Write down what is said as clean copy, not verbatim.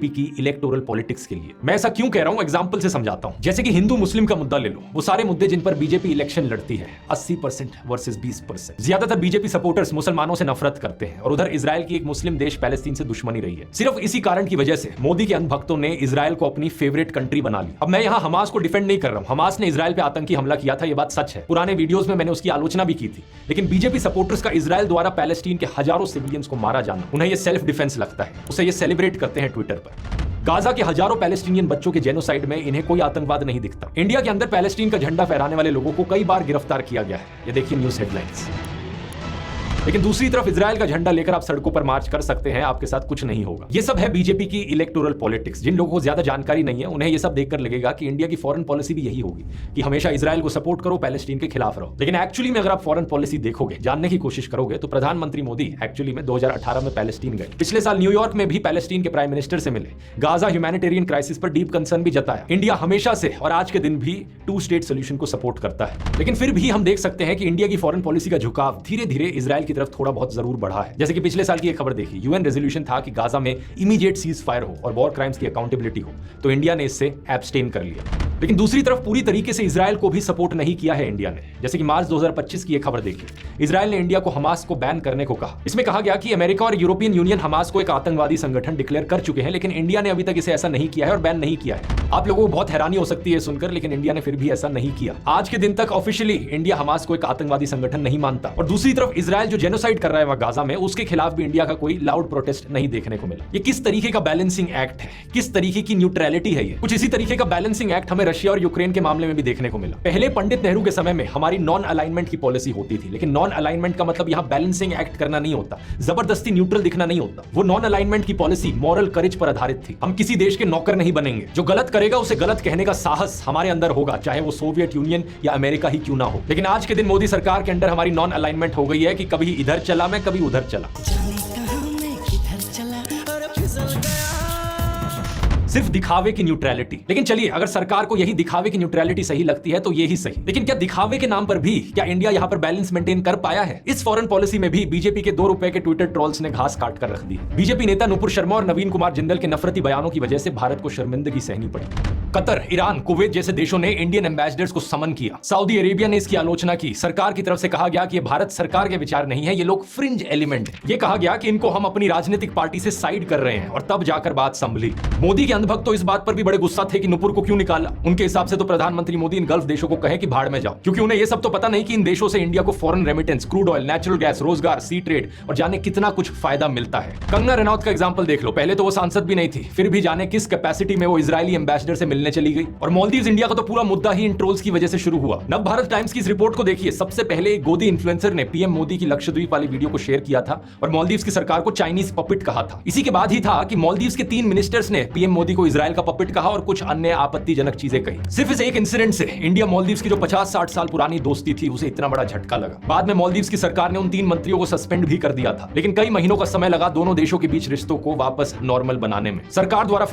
की electoral politics के लिए। मैं ऐसा क्यों कह रहा हूं, एग्जांपल से समझाता हूं। जैसे कि हिंदू मुस्लिम का मुद्दा ले लो, वो सारे मुद्दे जिन पर बीजेपी इलेक्शन लड़ती है 80% वर्सेस 20%। ज्यादातर बीजेपी सपोर्टर्स मुसलमानों से नफरत करते हैं और उधर इजराइल की एक मुस्लिम देश पैलेस्टीन से दुश्मनी रही है। सिर्फ इसी कारण की वजह से मोदी के अंधभक्तों ने इजराइल को अपनी फेवरेट कंट्री बना ली। अब मैं यहाँ हमास को डिफेंड नहीं कर रहा हूँ, हमास ने इजराइल पे आतंकी हमला किया था, ये बात सच है। पुराने वीडियोस में मैंने उसकी आलोचना भी की थी। लेकिन बीजेपी सपोर्टर्स का इजराइल द्वारा पैलेस्टीन के हजारों सिविलियंस को मारा जाना उन्हें ये सेल्फ डिफेंस लगता है, उसे ये सेलिब्रेट करते हैं ट्विटर पर। गाजा के हजारों पैलेस्टीनियन बच्चों के जेनोसाइड में इन्हें कोई आतंकवाद नहीं दिखता। इंडिया के अंदर पैलेस्टीन का झंडा फहराने वाले लोगों को कई बार गिरफ्तार किया गया है, ये देखिए न्यूज़ हेडलाइंस। लेकिन दूसरी तरफ इजराइल का झंडा लेकर आप सड़कों पर मार्च कर सकते हैं, आपके साथ कुछ नहीं होगा। ये सब है बीजेपी की इलेक्टोरल पॉलिटिक्स। जिन लोगों को ज्यादा जानकारी नहीं है उन्हें ये सब देखकर लगेगा कि इंडिया की फॉरेन पॉलिसी भी यही होगी कि हमेशा इजराइल को सपोर्ट करो, पैलेस्टीन के खिलाफ रहो। लेकिन एक्चुअली में अगर आप फॉरेन पॉलिसी देखोगे, जानने की कोशिश करोगे, तो प्रधानमंत्री मोदी एक्चुअली में 2018 में पैलेस्टीन गए। पिछले साल न्यूयॉर्क में भी पैलेस्टीन के प्राइम मिनिस्टर से मिले, गाजा ह्यूमैनिटेरियन क्राइसिस पर डीप कंसर्न भी जताया। इंडिया हमेशा से और आज के दिन भी 2 स्टेट सोल्यूशन को सपोर्ट करता है। लेकिन फिर भी हम देख सकते हैं कि इंडिया की फॉरेन पॉलिसी का झुकाव धीरे धीरे इजराइल की तरफ थोड़ा बहुत जरूर बढ़ा है। जैसे कि पिछले साल की एक खबर देखी, यूएन रेजोल्यूशन था कि गाजा में इमीडिएट सीज फायर हो और वॉर क्राइम्स की अकाउंटेबिलिटी हो, तो इंडिया ने इससे एब्सटेन कर लिया। लेकिन दूसरी तरफ पूरी तरीके से इजराइल को भी सपोर्ट नहीं किया है इंडिया ने। जैसे कि मार्च 2025 की एक खबर देखी, इजराइल ने इंडिया को हमास को बैन करने को कहा। इसमें कहा गया कि अमेरिका और यूरोपियन यूनियन हमास को एक आतंकवादी संगठन डिक्लेयर कर चुके हैं, लेकिन इंडिया ने अभी तक इसे ऐसा नहीं किया है और बैन नहीं किया है। आप लोगों को बहुत हैरानी हो सकती है सुनकर, लेकिन इंडिया ने फिर भी ऐसा नहीं किया। आज के दिन तक ऑफिशियली इंडिया हमास को एक आतंकवादी संगठन नहीं मानता। और दूसरी तरफ इजराइल जो जेनोसाइड कर रहा है वहां गाजा में, उसके खिलाफ भी इंडिया का कोई लाउड प्रोटेस्ट नहीं देखने को मिला। ये किस तरीके का बैलेंसिंग एक्ट है, किस तरीके की न्यूट्रलिटी है ये? कुछ इसी तरीके का बैलेंसिंग एक्ट हमें रशिया और यूक्रेन के मामले में भी देखने को मिला। पहले पंडित नेहरू के समय में हमारी नॉन अलाइनमेंट की पॉलिसी होती थी, लेकिन नॉन अलाइनमेंट का मतलब यहां बैलेंसिंग एक्ट करना नहीं होता, जबरदस्ती न्यूट्रल दिखना नहीं होता। वो नॉन अलाइनमेंट की पॉलिसी मॉरल करेज पर आधारित थी। हम किसी देश के नौकर नहीं बनेंगे। जो गलत करेगा उसे गलत कहने का साहस हमारे अंदर होगा, चाहे वो सोवियत यूनियन या अमेरिका ही क्यों ना हो। लेकिन आज के दिन मोदी सरकार के अंडर हमारी नॉन अलाइनमेंट हो गई है कि कभी इधर चला मैं, कभी उधर चला। सिर्फ दिखावे की न्यूट्रलिटी। लेकिन चलिए, अगर सरकार को यही दिखावे की न्यूट्रलिटी सही लगती है तो ये ही सही। लेकिन क्या दिखावे के नाम पर भी क्या इंडिया यहां पर बैलेंस मेंटेन कर पाया है? इस फॉरेन पॉलिसी में भी बीजेपी के 2 रुपए के ट्विटर ट्रोल्स ने घास काट कर रख दी। बीजेपी नेता नुपुर शर्मा और नवीन कुमार जिंदल के नफरती बयानों की वजह से भारत को शर्मिंदगी सहनी पड़ी। कतर, ईरान, कुवैत जैसे देशों ने इंडियन एम्बेसडर्स को समन किया। सऊदी अरेबिया ने इसकी आलोचना की। सरकार की तरफ से कहा गया कि ये भारत सरकार के विचार नहीं है, ये लोग फ्रिंज एलिमेंट है। ये कहा गया कि इनको हम अपनी राजनीतिक पार्टी से साइड कर रहे हैं, और तब जाकर बात संभली। मोदी के अंधभक्त तो इस बात पर भी बड़े गुस्सा थे कि नुपुर को क्यों निकाला। उनके हिसाब से तो प्रधानमंत्री मोदी इन गल्फ देशों को कहे कि भाड़ में जाओ, क्योंकि उन्हें ये सब तो पता नहीं कि इन देशों से इंडिया को foreign remittance, crude oil, natural gas, रोजगार, सी ट्रेड और जाने कितना कुछ फायदा मिलता है। कंगना रनौत का एग्जांपल देख लो। पहले तो वो सांसद भी नहीं थी, फिर भी जाने किस कैपेसिटी में वो इजरायली एम्बेसडर से मिलने चली गई। और मालदीव्स इंडिया का तो पूरा मुद्दा ही इन ट्रोल्स की वजह से शुरू हुआ। नव भारत टाइम्स की इस रिपोर्ट को देखिए। सबसे पहले एक गोदी इन्फ्लुएंसर ने पीएम मोदी की लक्षद्वीप वाली वीडियो को शेयर किया था और मालदीव्स की सरकार को चाइनीज पपिट कहा था। इसी के बाद ही था कि मालदीव्स के 3 मिनिस्टर्स ने पीएम मोदी को इजराइल का पपिट कहा और कुछ अन्य आपत्तिजनक चीजें कही। सिर्फ इस एक इंसिडेंट से इंडिया मालदीव्स की जो 50-60 साल पुरानी दोस्ती थी उसे इतना बड़ा झटका लगा। बाद में मालदीव्स की सरकार ने उन 3 मंत्रियों को सस्पेंड भी कर दिया था, लेकिन कई महीनों का समय लगा दोनों देशों के बीच रिश्तों को वापस नॉर्मल बनाने में। सरकार द्वारा